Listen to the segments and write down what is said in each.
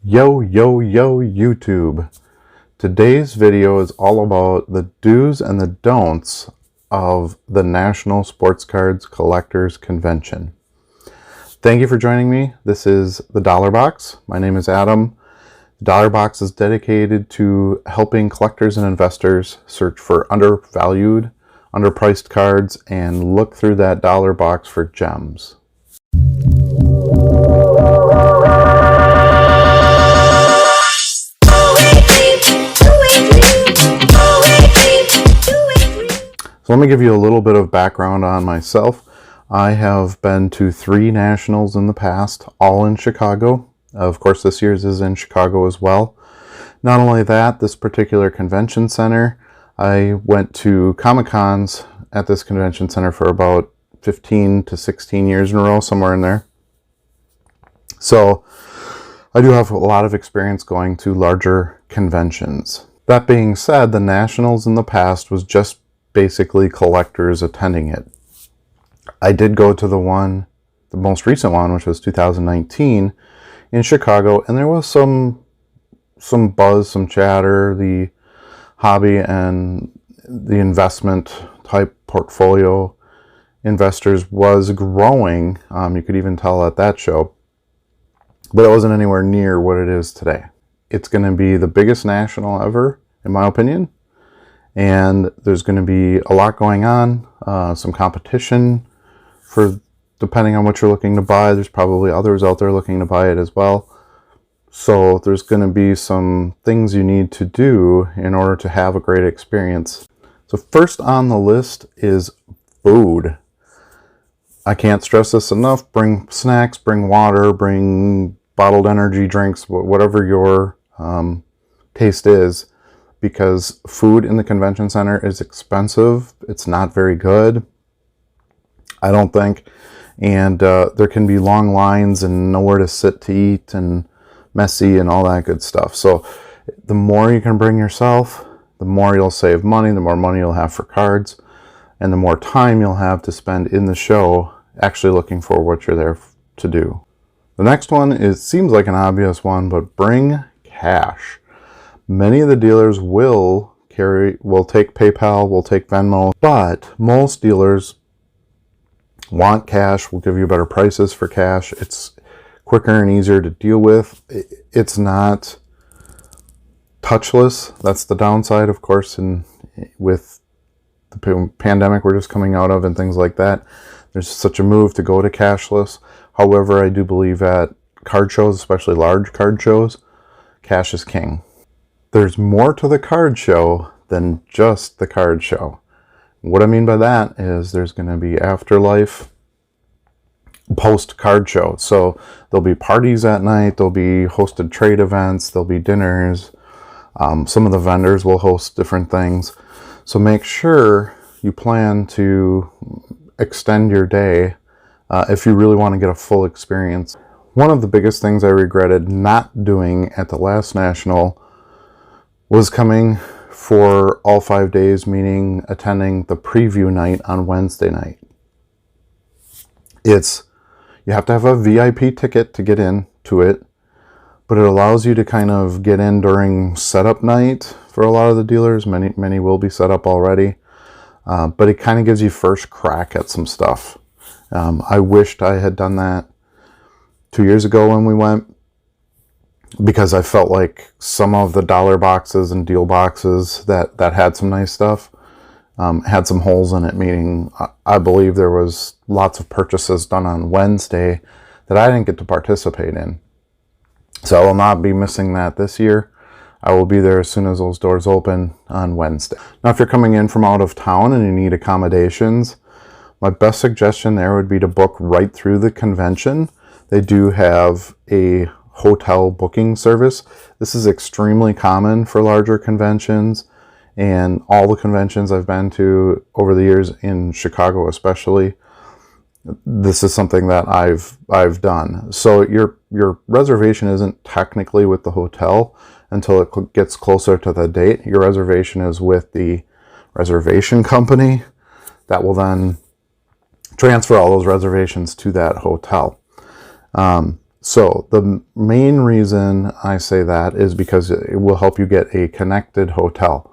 Yo, yo, yo, YouTube. Today's video is all about the do's and the don'ts of the National Sports Cards Collectors Convention. Thank you for joining me. This is the Dollar Box. My name is Adam. The Dollar Box is dedicated to helping collectors and investors search for undervalued, underpriced cards and look through that dollar box for gems. So let me give you a little bit of background on myself. I have been to 3 nationals in the past, all in Chicago. Of course, this year's is in Chicago as well. Not only that, this particular convention center, I went to Comic-Cons at this convention center for about 15 to 16 years in a row, somewhere in there. So I do have a lot of experience going to larger conventions. That being said, the nationals in the past was just basically collectors attending it. I did go to the most recent one, which was 2019 in Chicago, and there was some buzz, some chatter. The hobby and the investment type portfolio investors was growing. You could even tell at that show, but it wasn't anywhere near what it is today. It's going to be the biggest national ever, in my opinion. And there's going to be a lot going on, some competition for depending on what you're looking to buy. There's probably others out there looking to buy it as well. So there's going to be some things you need to do in order to have a great experience. So first on the list is food. I can't stress this enough. Bring snacks, bring water, bring bottled energy drinks, whatever your taste is. Because food in the convention center is expensive. It's not very good, I don't think. And there can be long lines and nowhere to sit to eat and messy and all that good stuff. So the more you can bring yourself, the more you'll save money, the more money you'll have for cards, and the more time you'll have to spend in the show actually looking for what you're there to do. The next one seems like an obvious one, but bring cash. Many of the dealers will take PayPal, will take Venmo, but most dealers want cash, will give you better prices for cash. It's quicker and easier to deal with. It's not touchless. That's the downside, of course, with the pandemic we're just coming out of and things like that. There's such a move to go to cashless. However, I do believe at card shows, especially large card shows, cash is king. There's more to the card show than just the card show. What I mean by that is there's going to be afterlife post card show. So there'll be parties at night, there'll be hosted trade events, there'll be dinners. Some of the vendors will host different things. So make sure you plan to extend your day if you really want to get a full experience. One of the biggest things I regretted not doing at the last National was coming for all 5 days, meaning attending the preview night on Wednesday night. You have to have a VIP ticket to get into it, but it allows you to kind of get in during setup night for a lot of the dealers. Many will be set up already, but it kind of gives you first crack at some stuff. I wished I had done that 2 years ago when we went, because I felt like some of the dollar boxes and deal boxes that had some nice stuff had some holes in it, meaning I believe there was lots of purchases done on Wednesday that I didn't get to participate in. So I will not be missing that this year. I will be there as soon as those doors open on Wednesday. Now, if you're coming in from out of town and you need accommodations, my best suggestion there would be to book right through the convention. They do have a hotel booking service. This is extremely common for larger conventions, and all the conventions I've been to over the years, in Chicago especially, this is something that I've done. So your reservation isn't technically with the hotel until it gets closer to the date. Your reservation is with the reservation company that will then transfer all those reservations to that hotel. So the main reason I say that is because it will help you get a connected hotel.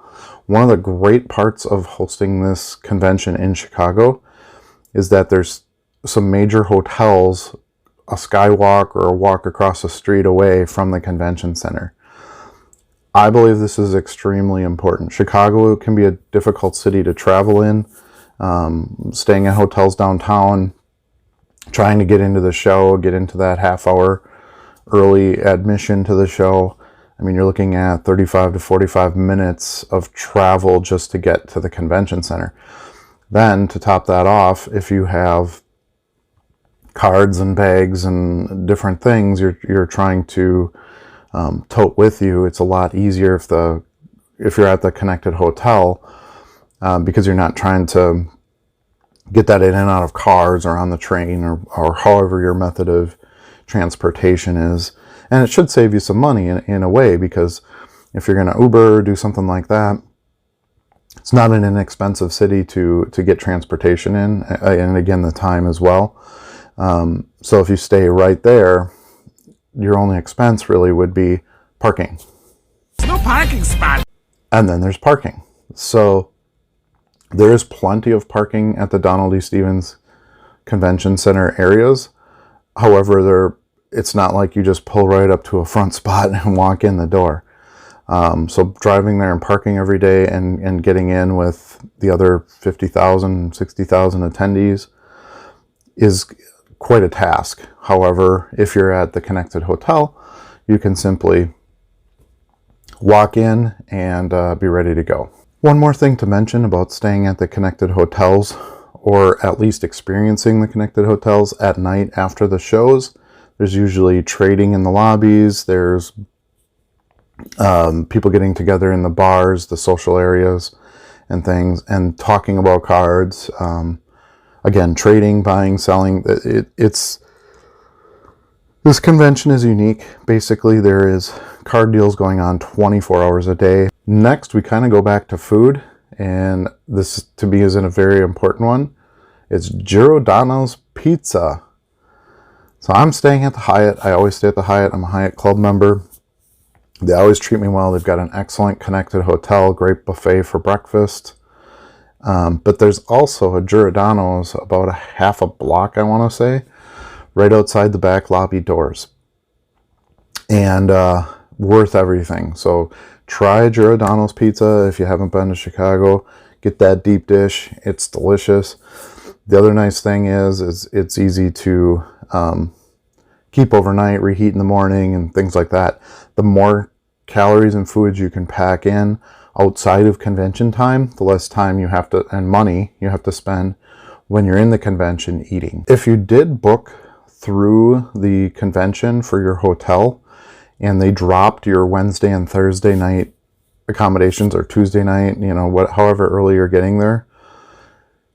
One of the great parts of hosting this convention in Chicago is that there's some major hotels, a skywalk or a walk across the street away from the convention center. I believe this is extremely important. Chicago can be a difficult city to travel in. Staying at hotels downtown, trying to get into the show, get into that half-hour early admission to the show. I mean, you're looking at 35 to 45 minutes of travel just to get to the convention center. Then, to top that off, if you have cards and bags and different things you're trying to tote with you, it's a lot easier if you're at the connected hotel, because you're not trying to get that in and out of cars or on the train or however your method of transportation is. And it should save you some money in a way, because if you're going to Uber or do something like that, it's not an inexpensive city to get transportation in, and again, the time as well. So if you stay right there, your only expense really would be parking. No parking spot. And then there's parking. So there is plenty of parking at the Donald E. Stephens Convention Center areas. However, it's not like you just pull right up to a front spot and walk in the door. So driving there and parking every day and getting in with the other 50,000, 60,000 attendees is quite a task. However, if you're at the connected hotel, you can simply walk in and be ready to go. One more thing to mention about staying at the connected hotels, or at least experiencing the connected hotels at night after the shows, there's usually trading in the lobbies, there's people getting together in the bars, the social areas and things, and talking about cards. Again, trading, buying, selling. This convention is unique. Basically, there is card deals going on 24 hours a day. Next, we kind of go back to food, and this to me is a very important one. It's Giordano's Pizza. So I'm staying at the Hyatt. I always stay at the Hyatt. I'm a Hyatt Club member. They always treat me well. They've got an excellent connected hotel, great buffet for breakfast. But there's also a Giordano's about a half a block, I want to say, right outside the back lobby doors. And worth everything. So try Giordano's Pizza if you haven't been to Chicago. Get that deep dish. It's delicious. The other nice thing is it's easy to keep overnight, reheat in the morning, and things like that. The more calories and foods you can pack in outside of convention time, the less time you have to, and money you have to spend when you're in the convention eating. If you did book through the convention for your hotel and they dropped your Wednesday and Thursday night accommodations, or Tuesday night, however early you're getting there,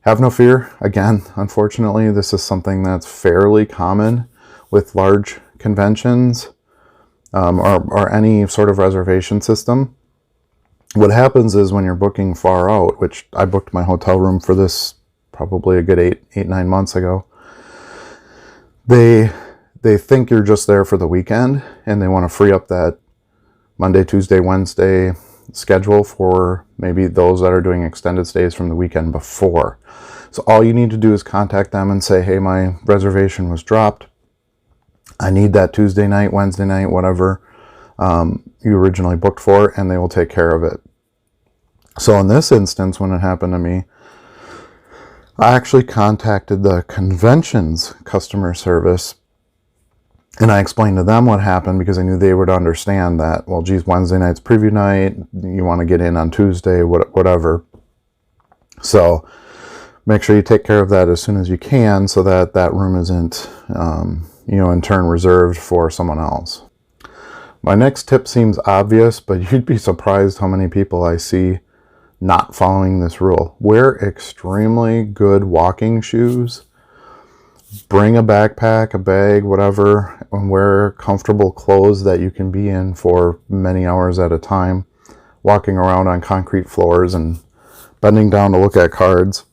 have no fear. Again, unfortunately, this is something that's fairly common with large conventions, or any sort of reservation system. What happens is when you're booking far out, which I booked my hotel room for this probably a good 9 months ago, they think you're just there for the weekend, and they want to free up that Monday, Tuesday, Wednesday schedule for maybe those that are doing extended stays from the weekend before. So all you need to do is contact them and say, hey, my reservation was dropped. I need that Tuesday night, Wednesday night, whatever you originally booked for, and they will take care of it. So in this instance, when it happened to me, I actually contacted the convention's customer service, and I explained to them what happened, because I knew they would understand that, well, geez, Wednesday night's preview night, you want to get in on Tuesday, whatever. So make sure you take care of that as soon as you can, so that that room isn't, in turn reserved for someone else. My next tip seems obvious, but you'd be surprised how many people I see not following this rule. Wear extremely good walking shoes. Bring a backpack, a bag, whatever, and wear comfortable clothes that you can be in for many hours at a time, walking around on concrete floors and bending down to look at cards.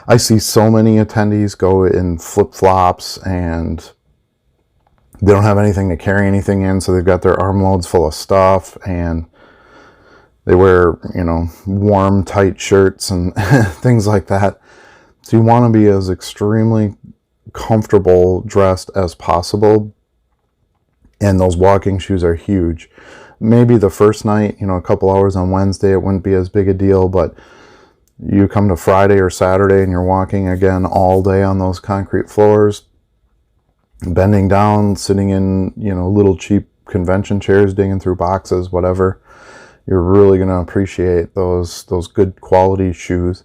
I see so many attendees go in flip-flops and They don't have anything to carry anything in, so they've got their arm loads full of stuff, and they wear, warm, tight shirts and things like that. So you want to be as extremely comfortable dressed as possible, and those walking shoes are huge. Maybe the first night, a couple hours on Wednesday, it wouldn't be as big a deal, but you come to Friday or Saturday and you're walking again all day on those concrete floors, bending down, sitting in, little cheap convention chairs, digging through boxes, whatever. You're really going to appreciate those good quality shoes.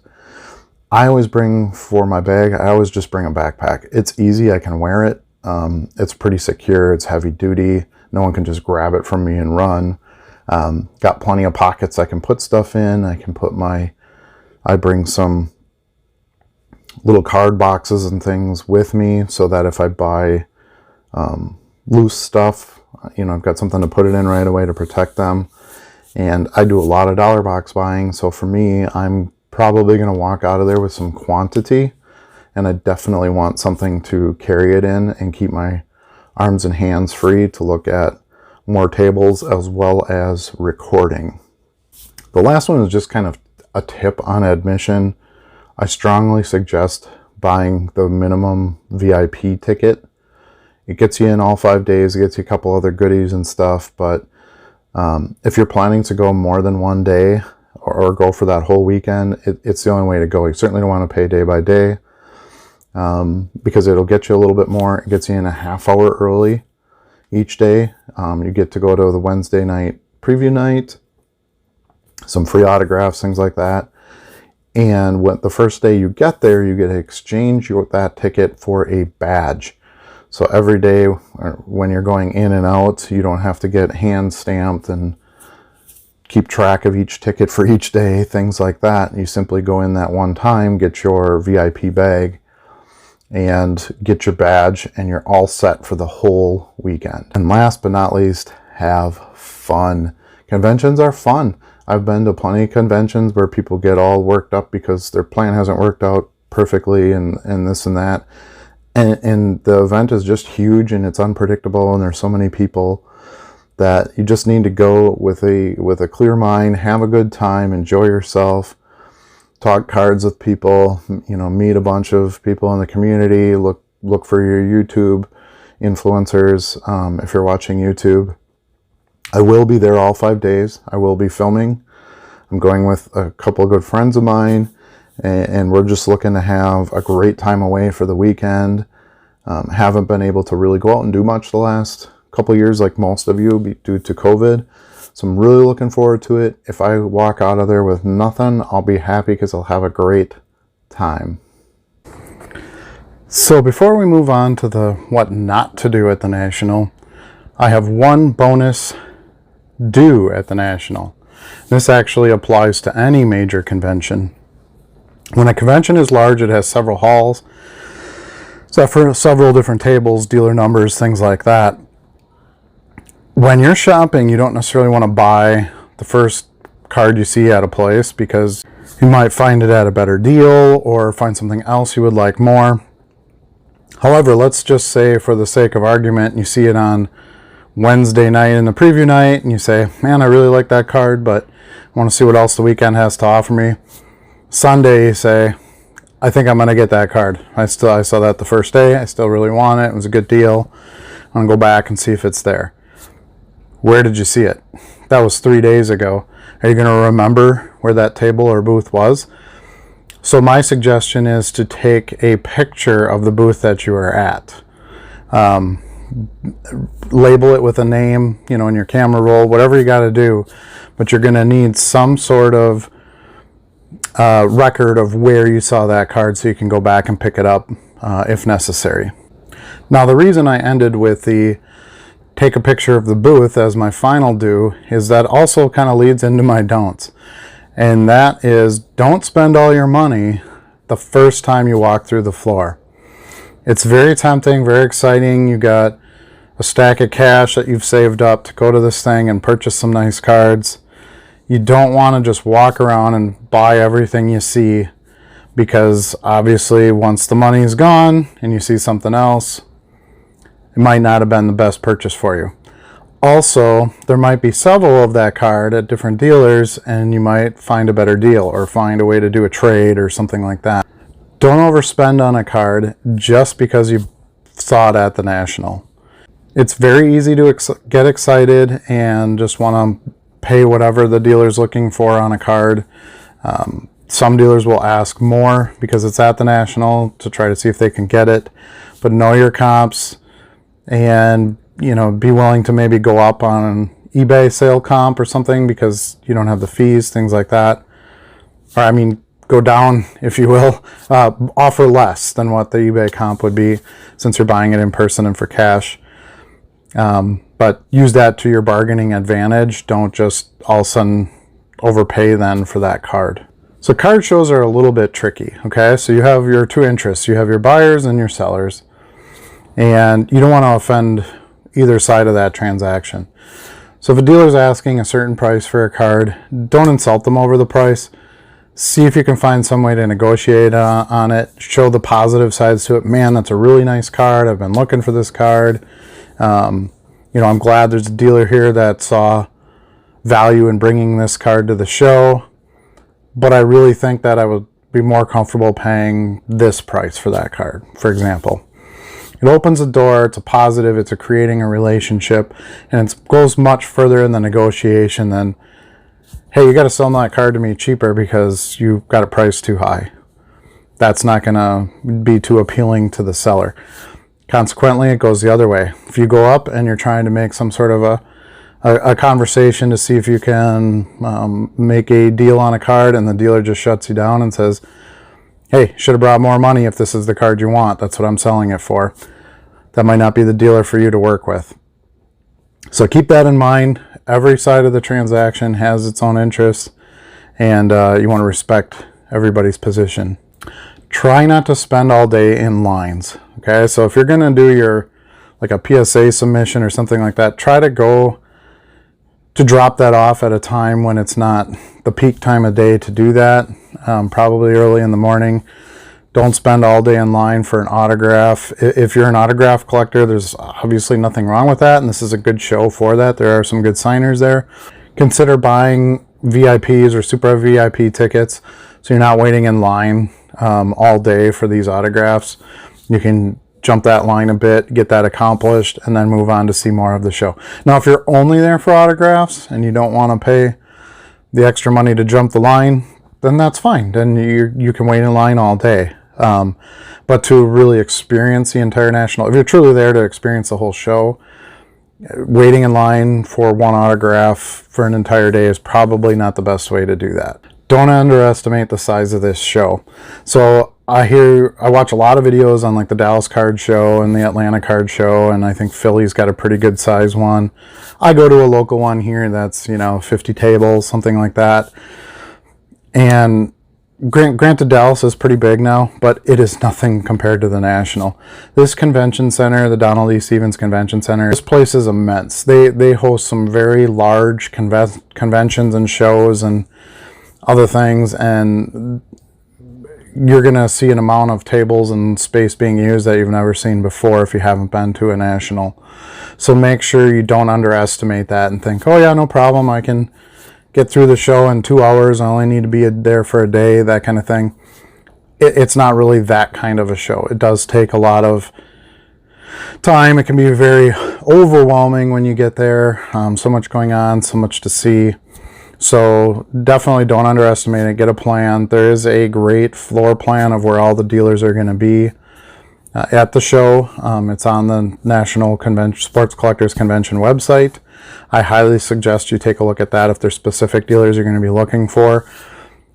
I always bring, for my bag, I always just bring a backpack. It's easy, I can wear it. It's pretty secure, it's heavy duty. No one can just grab it from me and run. Got plenty of pockets I can put stuff in. I bring some little card boxes and things with me so that if I buy loose stuff, I've got something to put it in right away to protect them. And I do a lot of dollar box buying, so for me, I'm probably going to walk out of there with some quantity, and I definitely want something to carry it in and keep my arms and hands free to look at more tables as well as recording. The last one is just kind of a tip on admission. I strongly suggest buying the minimum VIP ticket. It gets you in all 5 days, it gets you a couple other goodies and stuff, but if you're planning to go more than one day or go for that whole weekend, it's the only way to go. You certainly don't want to pay day by day, because it'll get you a little bit more. It gets you in a half hour early each day. You get to go to the Wednesday night preview night, some free autographs, things like that. And the first day you get there, you get to exchange that ticket for a badge. So every day when you're going in and out, you don't have to get hand stamped and keep track of each ticket for each day, things like that. You simply go in that one time, get your VIP bag, and get your badge, and you're all set for the whole weekend. And last but not least, have fun. Conventions are fun. I've been to plenty of conventions where people get all worked up because their plan hasn't worked out perfectly and this and that. And the event is just huge and it's unpredictable, and there's so many people that you just need to go with a clear mind, have a good time, enjoy yourself, talk cards with people, meet a bunch of people in the community, look for your YouTube influencers if you're watching YouTube. I will be there all 5 days. I will be filming. I'm going with a couple of good friends of mine, and we're just looking to have a great time away for the weekend. Haven't been able to really go out and do much the last couple of years like most of you due to COVID. So I'm really looking forward to it. If I walk out of there with nothing, I'll be happy because I'll have a great time. So before we move on to the what not to do at the National, I have one bonus do at the National. This actually applies to any major convention. When a convention is large, it has several halls, several different tables, dealer numbers, things like that. When you're shopping, you don't necessarily want to buy the first card you see at a place because you might find it at a better deal or find something else you would like more. However, let's just say for the sake of argument, you see it on Wednesday night in the preview night and you say, man, I really like that card, but I want to see what else the weekend has to offer me. Sunday, you say, I think I'm going to get that card. I saw that the first day. I still really want it. It was a good deal. I'm going to go back and see if it's there. Where did you see it? That was 3 days ago. Are you going to remember where that table or booth was? So my suggestion is to take a picture of the booth that you are at. Label it with a name, in your camera roll, whatever you got to do. But you're going to need some sort of record of where you saw that card so you can go back and pick it up if necessary. Now, the reason I ended with the take a picture of the booth as my final do is that also kind of leads into my don'ts. And that is, don't spend all your money the first time you walk through the floor. It's very tempting, very exciting. You got a stack of cash that you've saved up to go to this thing and purchase some nice cards. You don't want to just walk around and buy everything you see, because obviously once the money is gone and you see something else, it might not have been the best purchase for you. Also, there might be several of that card at different dealers, and you might find a better deal or find a way to do a trade or something like that. Don't overspend on a card just because you saw it at the National. It's very easy to get excited and just want to pay whatever the dealer's looking for on a card. Some dealers will ask more because it's at the National to try to see if they can get it, but know your comps and, you know, be willing to maybe go up on an eBay sale comp or something because you don't have the fees, things like that. Or, I mean, go down, if you will, offer less than what the eBay comp would be since you're buying it in person and for cash. But use that to your bargaining advantage. Don't just all of a sudden overpay then for that card. So card shows are a little bit tricky, okay? So you have your two interests. You have your buyers and your sellers. And you don't want to offend either side of that transaction. So if a dealer's asking a certain price for a card, don't insult them over the price. See if you can find some way to negotiate on it. Show the positive sides to it. Man, that's a really nice card. I've been looking for this card. You know, I'm glad there's a dealer here that saw value in bringing this card to the show, but I really think that I would be more comfortable paying this price for that card, for example. It opens the door, it's a positive, it's creating a relationship, and it goes much further in the negotiation than, hey, you got to sell that card to me cheaper because you got it priced too high. That's not going to be too appealing to the seller. Consequently, it goes the other way. If you go up and you're trying to make some sort of a conversation to see if you can make a deal on a card and the dealer just shuts you down and says, hey, should have brought more money if this is the card you want. That's what I'm selling it for. That might not be the dealer for you to work with. So keep that in mind. Every side of the transaction has its own interests, and you want to respect everybody's position. Try not to spend all day in lines. Okay, so if you're going to do your like a PSA submission or something like that, try to drop that off at a time when it's not the peak time of day to do that. Probably early in the morning. Don't spend all day in line for an autograph. If you're an autograph collector, there's obviously nothing wrong with that, and this is a good show for that. There are some good signers there. Consider buying VIPs or super VIP tickets so you're not waiting in line all day for these autographs. You can jump that line a bit, get that accomplished, and then move on to see more of the show. Now, if you're only there for autographs and you don't want to pay the extra money to jump the line, then that's fine. Then you can wait in line all day. But to really experience the entire National, if you're truly there to experience the whole show, waiting in line for one autograph for an entire day is probably not the best way to do that. Don't underestimate the size of this show. So I watch a lot of videos on like the Dallas card show and the Atlanta card show, and I think Philly's got a pretty good size one. I go to a local one here that's, 50 tables, something like that. And granted, Dallas is pretty big now, but it is nothing compared to the National. This convention center, the Donald E. Stevens Convention Center, this place is immense. They host some very large conventions and shows and other things, and you're going to see an amount of tables and space being used that you've never seen before if you haven't been to a National. So make sure you don't underestimate that and think, oh yeah, no problem, I can get through the show in 2 hours, I only need to be there for a day, that kind of thing. It's not really that kind of a show. It does take a lot of time. It can be very overwhelming when you get there. So much going on, so much to see. So definitely don't underestimate it. Get a plan. There is a great floor plan of where all the dealers are going to be at the show. It's on the National Sports Collectors Convention website. I highly suggest you take a look at that if there's specific dealers you're going to be looking for.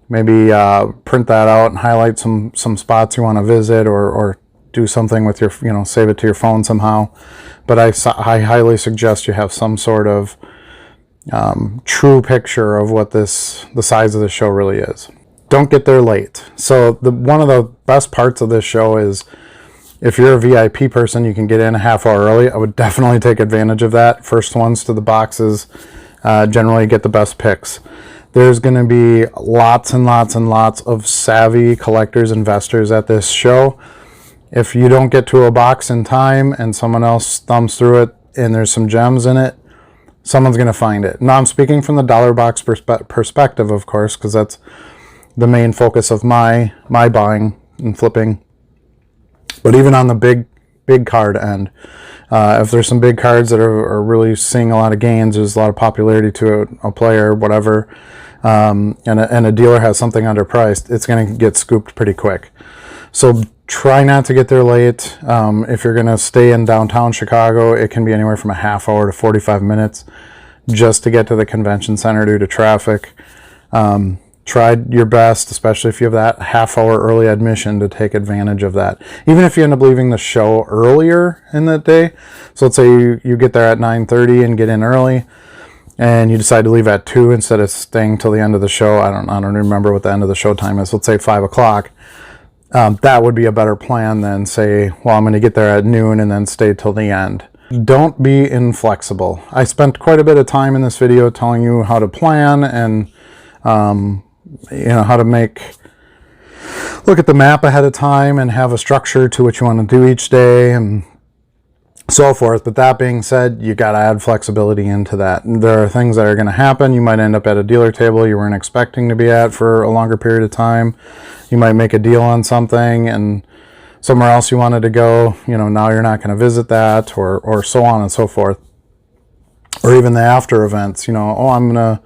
Maybe print that out and highlight some spots you want to visit, or do something with your, save it to your phone somehow. But I highly suggest you have some sort of true picture of what the size of the show really is. Don't get there late. So one of the best parts of this show is if you're a VIP person, you can get in a half hour early. I would definitely take advantage of that. First ones to the boxes generally get the best picks. There's going to be lots and lots and lots of savvy collectors, investors at this show. If you don't get to a box in time and someone else thumbs through it and there's some gems in it, someone's going to find it. Now, I'm speaking from the dollar box perspective, of course, because that's the main focus of my buying and flipping. But even on the big card end, if there's some big cards that are really seeing a lot of gains, there's a lot of popularity to a player, whatever, and a dealer has something underpriced, it's going to get scooped pretty quick. So try not to get there late. If you're going to stay in downtown Chicago, it can be anywhere from a half hour to 45 minutes just to get to the convention center due to traffic. Try your best, especially if you have that half hour early admission, to take advantage of that. Even if you end up leaving the show earlier in the day. So let's say you get there at 9:30 and get in early, and you decide to leave at 2 instead of staying till the end of the show. I don't remember what the end of the show time is. Let's say 5 o'clock. That would be a better plan than say, well, I'm going to get there at noon and then stay till the end. Don't be inflexible. I spent quite a bit of time in this video telling you how to plan and how to look at the map ahead of time and have a structure to what you want to do each day and so forth. But that being said, you got to add flexibility into that. There are things that are going to happen. You might end up at a dealer table you weren't expecting to be at for a longer period of time. You might make a deal on something and somewhere else you wanted to go, now you're not going to visit that, or so on and so forth. Or even the after events, oh, I'm going to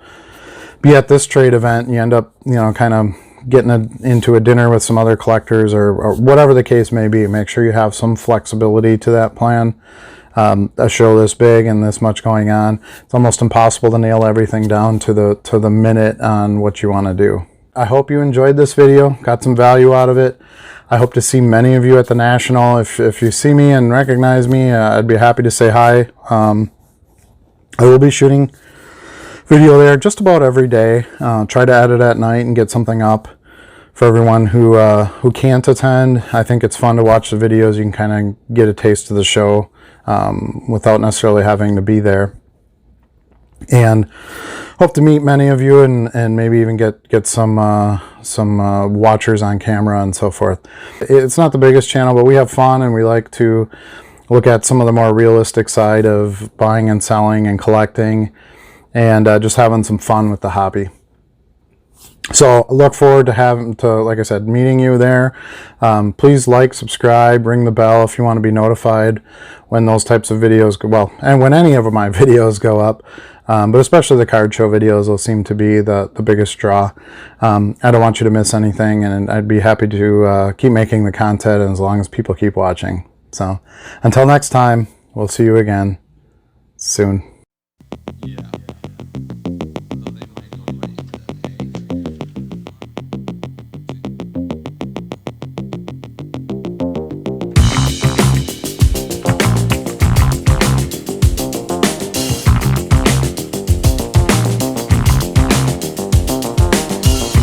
be at this trade event, and you end up, kind of getting into a dinner with some other collectors or whatever the case may be. Make sure you have some flexibility to that plan. A show this big and this much going on, it's almost impossible to nail everything down to the minute on what you want to do. I hope you enjoyed this video, got some value out of it. I hope to see many of you at the National. If you see me and recognize me, I'd be happy to say hi. I will be shooting video there just about every day. Try to edit at night and get something up for everyone who can't attend. I think it's fun to watch the videos. You can kind of get a taste of the show without necessarily having to be there. And hope to meet many of you and maybe even get some watchers on camera and so forth. It's not the biggest channel, but we have fun and we like to look at some of the more realistic side of buying and selling and collecting, and just having some fun with the hobby. So I look forward to like I said, meeting you there. Please like, subscribe, ring the bell if you want to be notified when those types of videos go, well, and when any of my videos go up. But especially the card show videos will seem to be the biggest draw. I don't want you to miss anything, and I'd be happy to keep making the content as long as people keep watching. So until next time, we'll see you again soon.